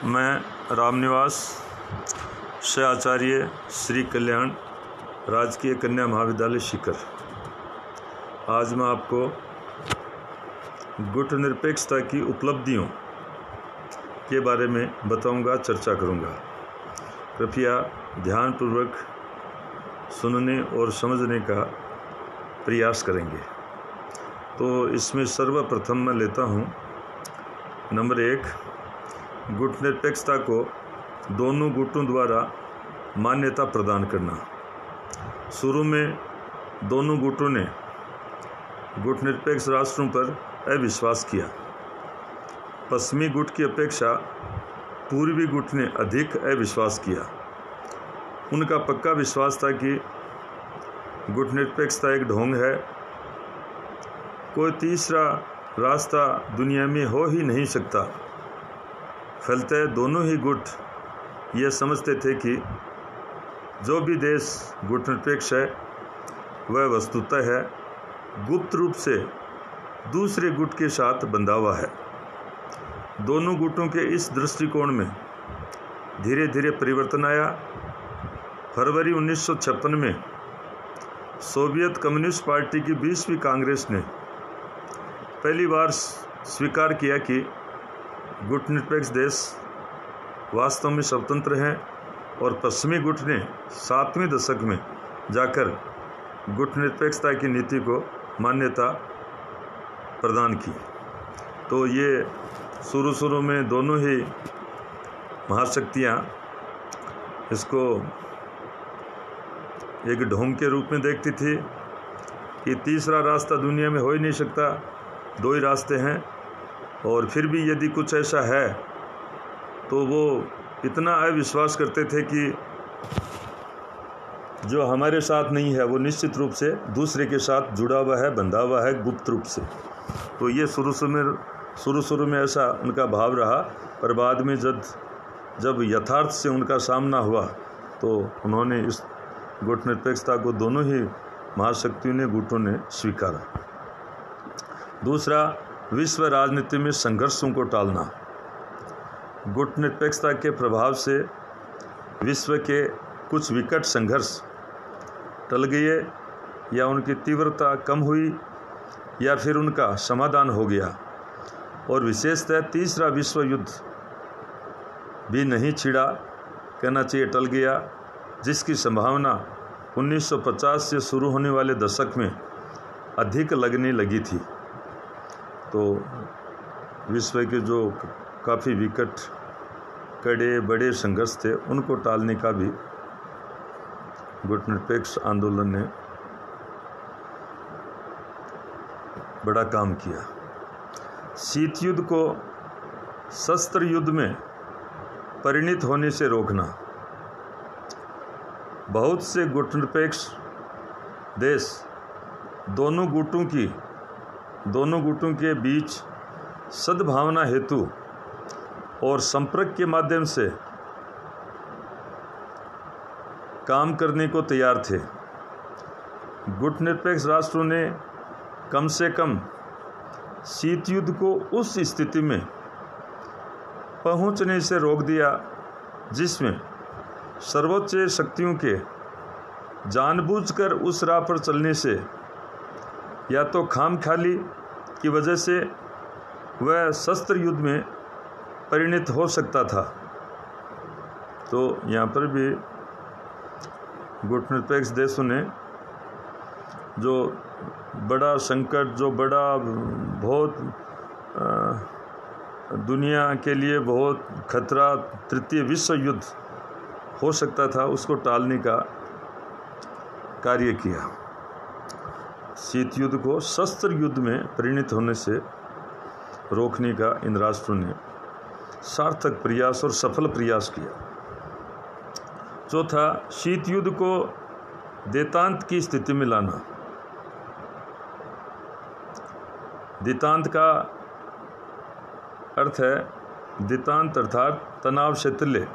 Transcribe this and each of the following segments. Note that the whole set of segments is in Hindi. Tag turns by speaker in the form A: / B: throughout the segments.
A: मैं रामनिवास से आचार्य श्री कल्याण राजकीय कन्या महाविद्यालय सीकर। आज मैं आपको गुट निरपेक्षता की उपलब्धियों के बारे में बताऊंगा, चर्चा करूंगा। कृपया ध्यानपूर्वक सुनने और समझने का प्रयास करेंगे। तो इसमें सर्वप्रथम मैं लेता हूं नंबर 1, गुट निरपेक्षता को दोनों गुटों द्वारा मान्यता प्रदान करना। शुरू में दोनों गुटों ने गुट निरपेक्ष राष्ट्रों पर अविश्वास किया। पश्चिमी गुट की अपेक्षा पूर्वी गुट ने अधिक अविश्वास किया। उनका पक्का विश्वास था कि गुट निरपेक्षता एक ढोंग है, कोई तीसरा रास्ता दुनिया में हो ही नहीं सकता। फलतः दोनों ही गुट ये समझते थे कि जो भी देश गुट निरपेक्ष है वह वस्तुतः है गुप्त रूप से दूसरे गुट के साथ बंधा हुआ है। दोनों गुटों के इस दृष्टिकोण में धीरे धीरे परिवर्तन आया। फरवरी 1956 में सोवियत कम्युनिस्ट पार्टी की 20वीं कांग्रेस ने पहली बार स्वीकार किया कि गुट निरपेक्ष देश वास्तव में स्वतंत्र हैं और पश्चिमी गुट ने 7वें दशक में जाकर गुट निरपेक्षता की नीति को मान्यता प्रदान की। तो ये शुरू में दोनों ही महाशक्तियाँ इसको एक ढोंग के रूप में देखती थी कि तीसरा रास्ता दुनिया में हो ही नहीं सकता, दो ही रास्ते हैं। और फिर भी यदि कुछ ऐसा है तो वो इतना अविश्वास करते थे कि जो हमारे साथ नहीं है वो निश्चित रूप से दूसरे के साथ जुड़ा हुआ है, बंधा हुआ है गुप्त रूप से। तो ये शुरू में ऐसा उनका भाव रहा, पर बाद में जब यथार्थ से उनका सामना हुआ तो उन्होंने इस गुट निरपेक्षता को दोनों ही महाशक्तियों ने, गुटों ने स्वीकारा। दूसरा, विश्व राजनीति में संघर्षों को टालना। गुट निरपेक्षता के प्रभाव से विश्व के कुछ विकट संघर्ष टल गए, या उनकी तीव्रता कम हुई, या फिर उनका समाधान हो गया। और विशेषतः तीसरा विश्व युद्ध भी नहीं छिड़ा, कहना चाहिए टल गया, जिसकी संभावना 1950 से शुरू होने वाले दशक में अधिक लगने लगी थी। तो विश्व के जो काफ़ी विकट कड़े बड़े संघर्ष थे उनको टालने का भी गुट निरपेक्ष आंदोलन ने बड़ा काम किया। शीत युद्ध को शस्त्र युद्ध में परिणत होने से रोकना। बहुत से गुट निरपेक्ष देश दोनों गुटों के बीच सद्भावना हेतु और संपर्क के माध्यम से काम करने को तैयार थे। गुट निरपेक्ष राष्ट्रों ने कम से कम शीत युद्ध को उस स्थिति में पहुंचने से रोक दिया जिसमें सर्वोच्च शक्तियों के जानबूझकर उस राह पर चलने से या तो खामख्याली की वजह से वह शस्त्र युद्ध में परिणत हो सकता था। तो यहाँ पर भी गुट निरपेक्ष देशों ने जो बड़ा संकट, जो बड़ा बहुत दुनिया के लिए बहुत खतरा तृतीय विश्व युद्ध हो सकता था, उसको टालने का कार्य किया। शीत युद्ध को शस्त्र युद्ध में परिणत होने से रोकने का इन राष्ट्रों ने सार्थक प्रयास और सफल प्रयास किया। चौथा, शीत युद्ध को देतांत की स्थिति में लाना। देतांत का अर्थ है, देतांत अर्थात तनाव शैथिल्य।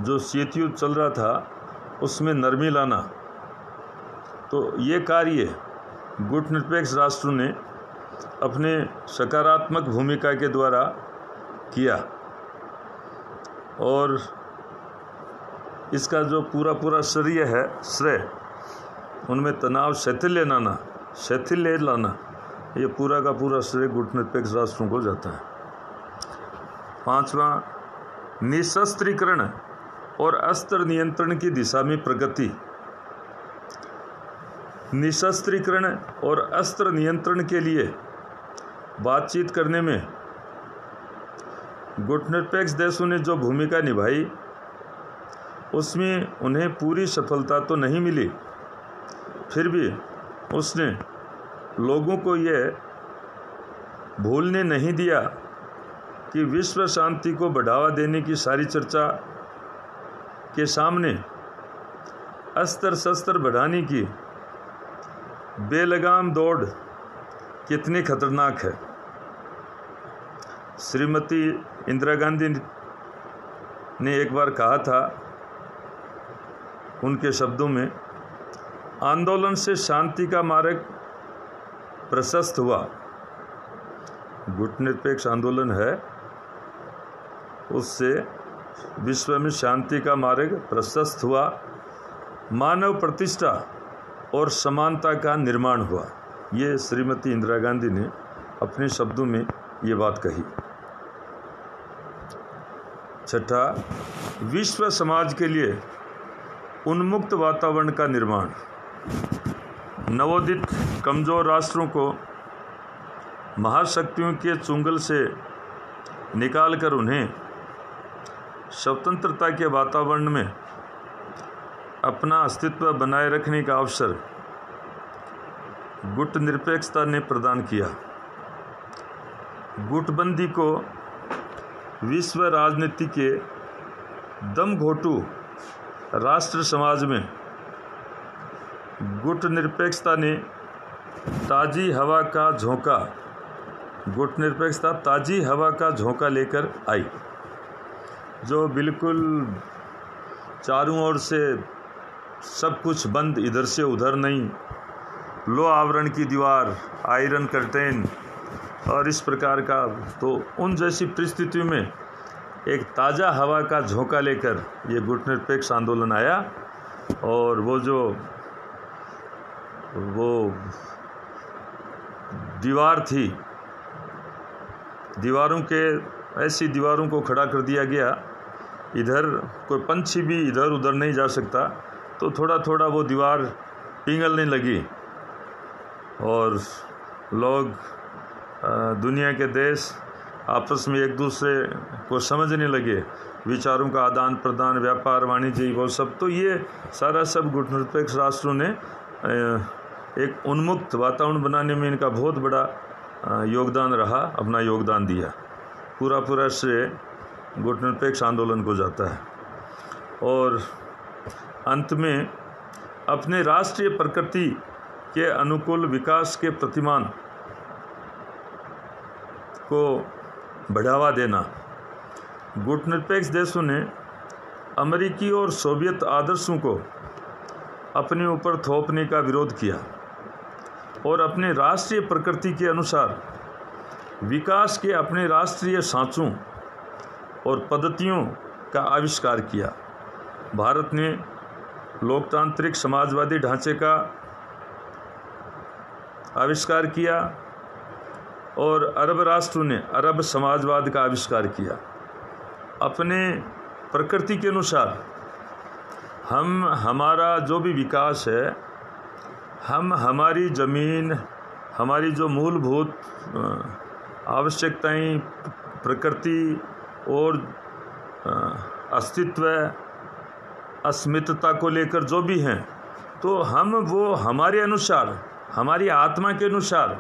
A: जो शीत युद्ध चल रहा था उसमें नरमी लाना। तो ये कार्य गुट निरपेक्ष राष्ट्रों ने अपने सकारात्मक भूमिका के द्वारा किया। और इसका जो पूरा श्रेय उनमें तनाव शैथिल्य लाना ये पूरा का पूरा श्रेय गुटनिरपेक्ष राष्ट्रों को जाता है। 5वां, निशस्त्रीकरण और अस्त्र नियंत्रण की दिशा में प्रगति। निशस्त्रीकरण और अस्त्र नियंत्रण के लिए बातचीत करने में गुटनिरपेक्ष देशों ने जो भूमिका निभाई उसमें उन्हें पूरी सफलता तो नहीं मिली, फिर भी उसने लोगों को यह भूलने नहीं दिया कि विश्व शांति को बढ़ावा देने की सारी चर्चा के सामने अस्त्र शस्त्र बढ़ाने की बेलगाम दौड़ कितनी खतरनाक है। श्रीमती इंदिरा गांधी ने एक बार कहा था, उनके शब्दों में, आंदोलन से शांति का मार्ग प्रशस्त हुआ। गुटनिरपेक्ष आंदोलन है, उससे विश्व में शांति का मार्ग प्रशस्त हुआ, मानव प्रतिष्ठा और समानता का निर्माण हुआ। ये श्रीमती इंदिरा गांधी ने अपने शब्दों में ये बात कही। 6, विश्व समाज के लिए उन्मुक्त वातावरण का निर्माण। नवोदित कमजोर राष्ट्रों को महाशक्तियों के चुंगल से निकालकर उन्हें स्वतंत्रता के वातावरण में अपना अस्तित्व बनाए रखने का अवसर गुटनिरपेक्षता ने प्रदान किया। गुटबंदी को विश्व राजनीति के दमघोटू राष्ट्र समाज में गुटनिरपेक्षता ने ताज़ी हवा का झोंका लेकर आई, जो बिल्कुल चारों ओर से सब कुछ बंद, इधर से उधर नहीं, लो आवरण की दीवार, आयरन कर्टेन और इस प्रकार का। तो उन जैसी परिस्थितियों में एक ताज़ा हवा का झोंका लेकर ये गुटनिरपेक्ष आंदोलन आया और वो दीवार थी, ऐसी दीवारों को खड़ा कर दिया गया, इधर कोई पंछी भी इधर उधर नहीं जा सकता। तो थोड़ा थोड़ा वो दीवार पिघलने लगी और लोग, दुनिया के देश आपस में एक दूसरे को समझने लगे, विचारों का आदान प्रदान, व्यापार वाणिज्य, वो सब। तो ये सारा सब गुटनिरपेक्ष राष्ट्रों ने एक उन्मुक्त वातावरण बनाने में इनका बहुत बड़ा योगदान रहा, अपना योगदान दिया। पूरा श्रेय गुटनिरपेक्ष आंदोलन को जाता है। और अंत में अपने राष्ट्रीय प्रकृति के अनुकूल विकास के प्रतिमान को बढ़ावा देना। गुटनिरपेक्ष देशों ने अमेरिकी और सोवियत आदर्शों को अपने ऊपर थोपने का विरोध किया और अपने राष्ट्रीय प्रकृति के अनुसार विकास के अपने राष्ट्रीय सांचों और पद्धतियों का आविष्कार किया। भारत ने लोकतांत्रिक समाजवादी ढांचे का आविष्कार किया और अरब राष्ट्रों ने अरब समाजवाद का आविष्कार किया। अपने प्रकृति के अनुसार हमारा जो भी विकास है, हमारी ज़मीन, हमारी जो मूलभूत आवश्यकताएं, प्रकृति और अस्तित्व, अस्मितता को लेकर जो भी हैं, तो हम वो हमारे अनुसार, हमारी आत्मा के अनुसार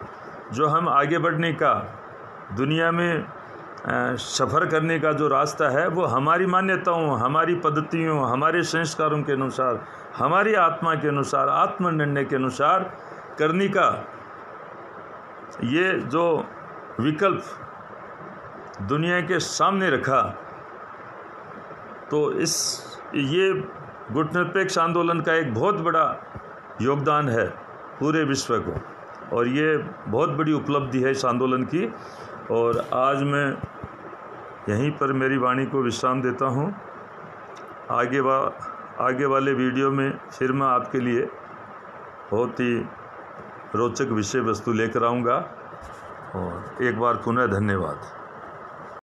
A: जो हम आगे बढ़ने का, दुनिया में सफ़र करने का जो रास्ता है, वो हमारी मान्यताओं, हमारी पद्धतियों, हमारे संस्कारों के अनुसार, हमारी आत्मा के अनुसार, आत्मनिर्णय के अनुसार करने का ये जो विकल्प दुनिया के सामने रखा, तो ये गुटनिरपेक्ष आंदोलन का एक बहुत बड़ा योगदान है पूरे विश्व को, और ये बहुत बड़ी उपलब्धि है इस आंदोलन की। और आज मैं यहीं पर मेरी वाणी को विश्राम देता हूँ। आगे वाले वीडियो में फिर मैं आपके लिए बहुत ही रोचक विषय वस्तु लेकर आऊँगा। और एक बार पुनः धन्यवाद।